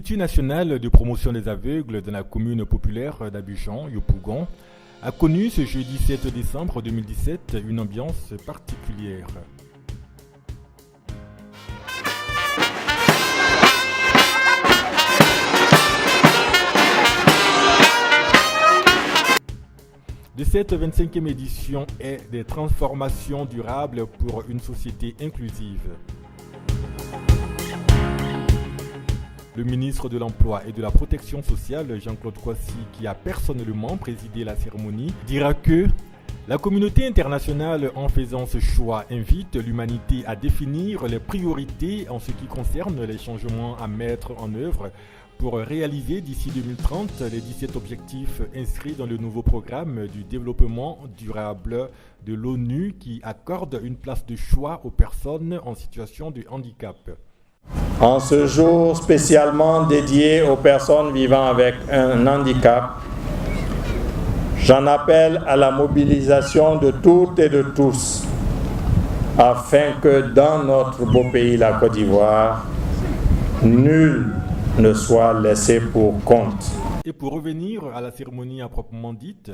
L'Institut national de promotion des aveugles de la commune populaire d'Abidjan, Yopougon, a connu ce jeudi 7 décembre 2017 une ambiance particulière. De cette 25e édition est des transformations durables pour une société inclusive. Le ministre de l'Emploi et de la Protection sociale, Jean-Claude Kouassi, qui a personnellement présidé la cérémonie, dira que la communauté internationale, en faisant ce choix, invite l'humanité à définir les priorités en ce qui concerne les changements à mettre en œuvre pour réaliser d'ici 2030 les 17 objectifs inscrits dans le nouveau programme du développement durable de l'ONU qui accorde une place de choix aux personnes en situation de handicap. En ce jour spécialement dédié aux personnes vivant avec un handicap, j'en appelle à la mobilisation de toutes et de tous afin que dans notre beau pays, la Côte d'Ivoire, nul ne soit laissé pour compte. Et pour revenir à la cérémonie à proprement dite,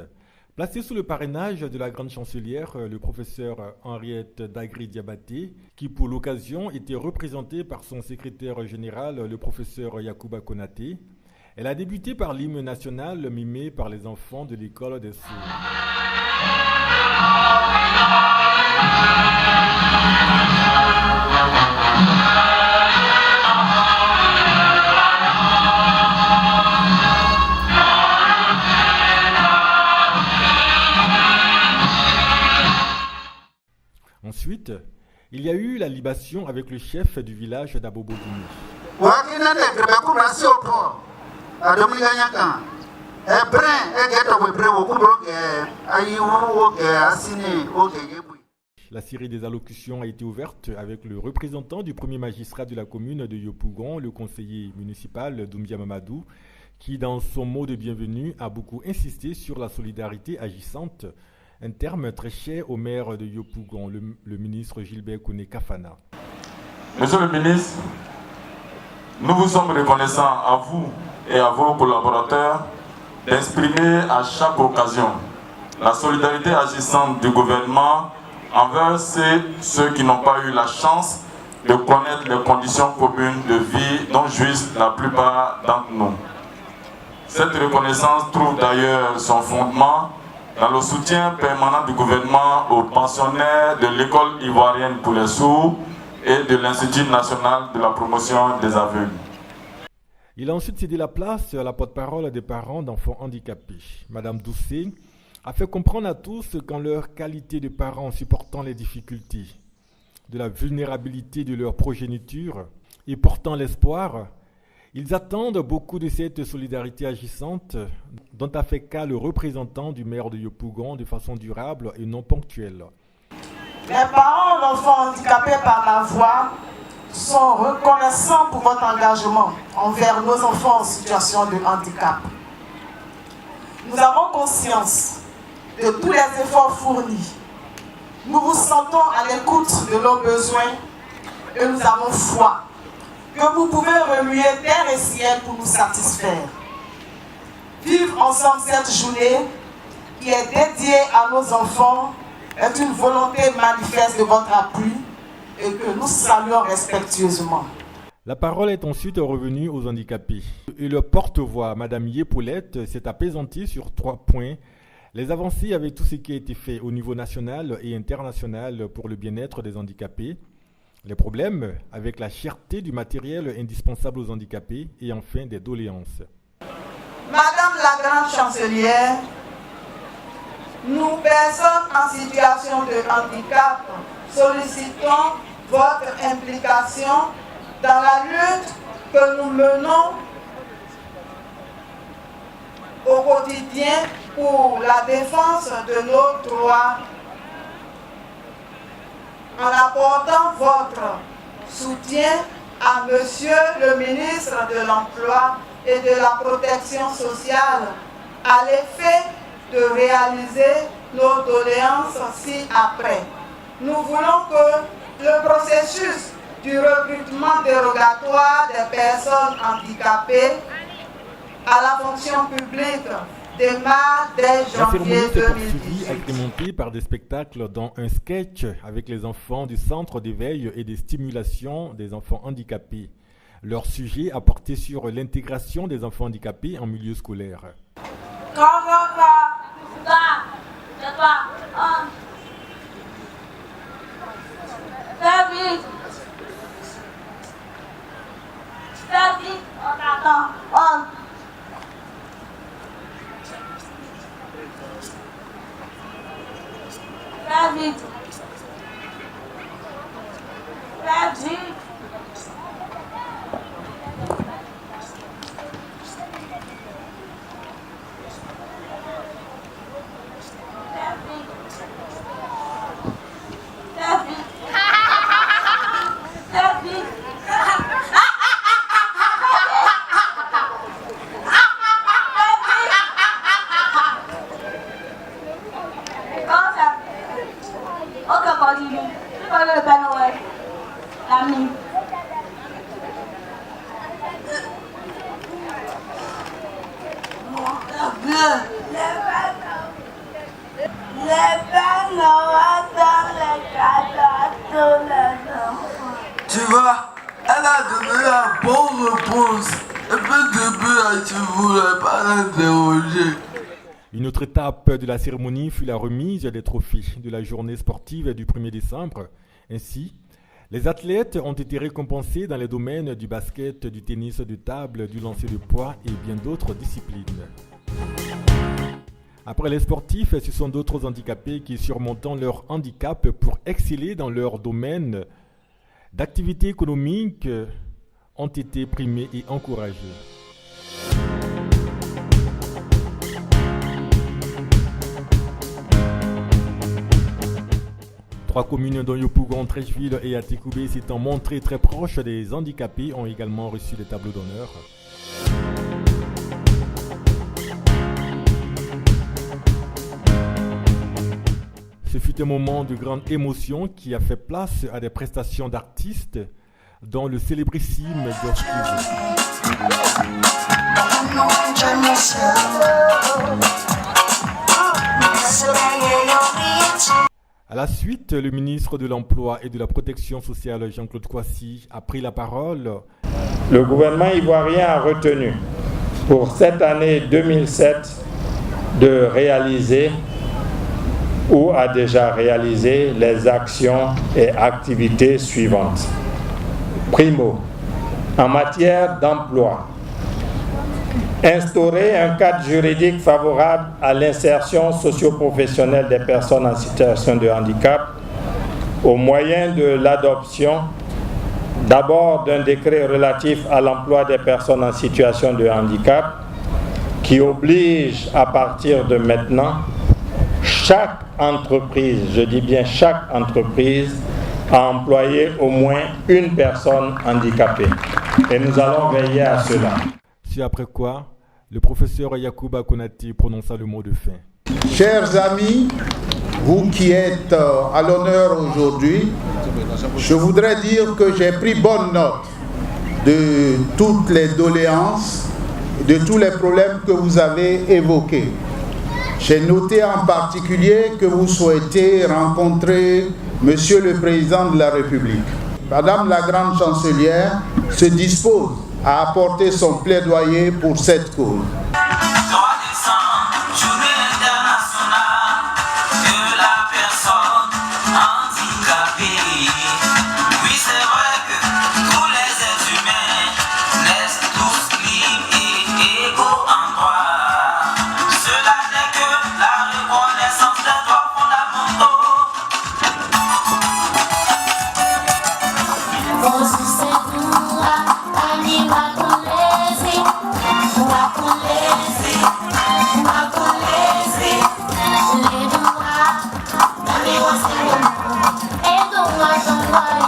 placée sous le parrainage de la grande chancelière, le professeur Henriette Dagri-Diabaté, qui pour l'occasion était représentée par son secrétaire général, le professeur Yacouba Konaté, elle a débuté par l'hymne national mimé par les enfants de l'école des sourds. Ensuite, il y a eu la libation avec le chef du village d'Abobodini. La série des allocutions a été ouverte avec le représentant du premier magistrat de la commune de Yopougon, le conseiller municipal Doumbia Mamadou, qui dans son mot de bienvenue a beaucoup insisté sur la solidarité agissante, un terme très cher au maire de Yopougon, le ministre Gilbert Kone Kafana. Monsieur le ministre, nous vous sommes reconnaissants à vous et à vos collaborateurs d'exprimer à chaque occasion la solidarité agissante du gouvernement envers ceux qui n'ont pas eu la chance de connaître les conditions communes de vie dont jouissent la plupart d'entre nous. Cette reconnaissance trouve d'ailleurs son fondement dans le soutien permanent du gouvernement aux pensionnaires de l'école ivoirienne pour les sourds et de l'Institut national de la promotion des aveugles. Il a ensuite cédé la place à la porte-parole des parents d'enfants handicapés. Madame Doucet a fait comprendre à tous qu'en leur qualité de parents supportant les difficultés, de la vulnérabilité de leur progéniture et portant l'espoir, ils attendent beaucoup de cette solidarité agissante dont a fait cas le représentant du maire de Yopougon de façon durable et non ponctuelle. Les parents d'enfants handicapés par la voix sont reconnaissants pour votre engagement envers nos enfants en situation de handicap. Nous avons conscience de tous les efforts fournis. Nous vous sentons à l'écoute de nos besoins et nous avons foi que vous pouvez remuer terre et ciel pour nous satisfaire. Vivre ensemble cette journée qui est dédiée à nos enfants est une volonté manifeste de votre appui et que nous saluons respectueusement. La parole est ensuite revenue aux handicapés. Et le porte-voix, Madame Yépoulette, s'est apaisantie sur 3 points. Les avancées avec tout ce qui a été fait au niveau national et international pour le bien-être des handicapés. Les problèmes avec la cherté du matériel indispensable aux handicapés et enfin des doléances. Madame la grande chancelière, nous personnes en situation de handicap sollicitons votre implication dans la lutte que nous menons au quotidien pour la défense de nos droits en apportant votre soutien à Monsieur le ministre de l'Emploi et de la Protection sociale à l'effet de réaliser nos doléances ci-après. Nous voulons que le processus du recrutement dérogatoire des personnes handicapées à la fonction publique démarre dès janvier 2018. La cérémonie s'est poursuivie, agrémentée par des spectacles dont un sketch avec les enfants du centre d'éveil et des stimulations des enfants handicapés. Leur sujet a porté sur l'intégration des enfants handicapés en milieu scolaire. Tu vois, elle a donné la bonne réponse. Et puis depuis, tu ne voulais pas l'interroger. Une autre étape de la cérémonie fut la remise des trophées de la journée sportive du 1er décembre. Ainsi, les athlètes ont été récompensés dans les domaines du basket, du tennis de table, du lancer de poids et bien d'autres disciplines. Après les sportifs, ce sont d'autres handicapés qui, surmontant leur handicap pour exceller dans leur domaine d'activité économique, ont été primés et encouragés. Trois communes dont Yopougon, Treichville et Atécoubé s'étant montrées très proches des handicapés ont également reçu des tableaux d'honneur. Ce fut un moment de grande émotion qui a fait place à des prestations d'artistes dont le célébrissime Georges Clooney. À la suite, le ministre de l'Emploi et de la Protection sociale, Jean-Claude Kouassi, a pris la parole. Le gouvernement ivoirien a retenu pour cette année 2007 de réaliser ou a déjà réalisé les actions et activités suivantes. Primo, en matière d'emploi, instaurer un cadre juridique favorable à l'insertion socio-professionnelle des personnes en situation de handicap au moyen de l'adoption d'abord d'un décret relatif à l'emploi des personnes en situation de handicap qui oblige à partir de maintenant chaque entreprise, je dis bien chaque entreprise, à employer au moins une personne handicapée. Et nous allons veiller à cela. C'est après quoi le professeur Yacouba Konati prononça le mot de fin. Chers amis, vous qui êtes à l'honneur aujourd'hui, je voudrais dire que j'ai pris bonne note de toutes les doléances, de tous les problèmes que vous avez évoqués. J'ai noté en particulier que vous souhaitez rencontrer Monsieur le Président de la République. Madame la Grande Chancelière se dispose à apporter son plaidoyer pour cette cause. Eduardo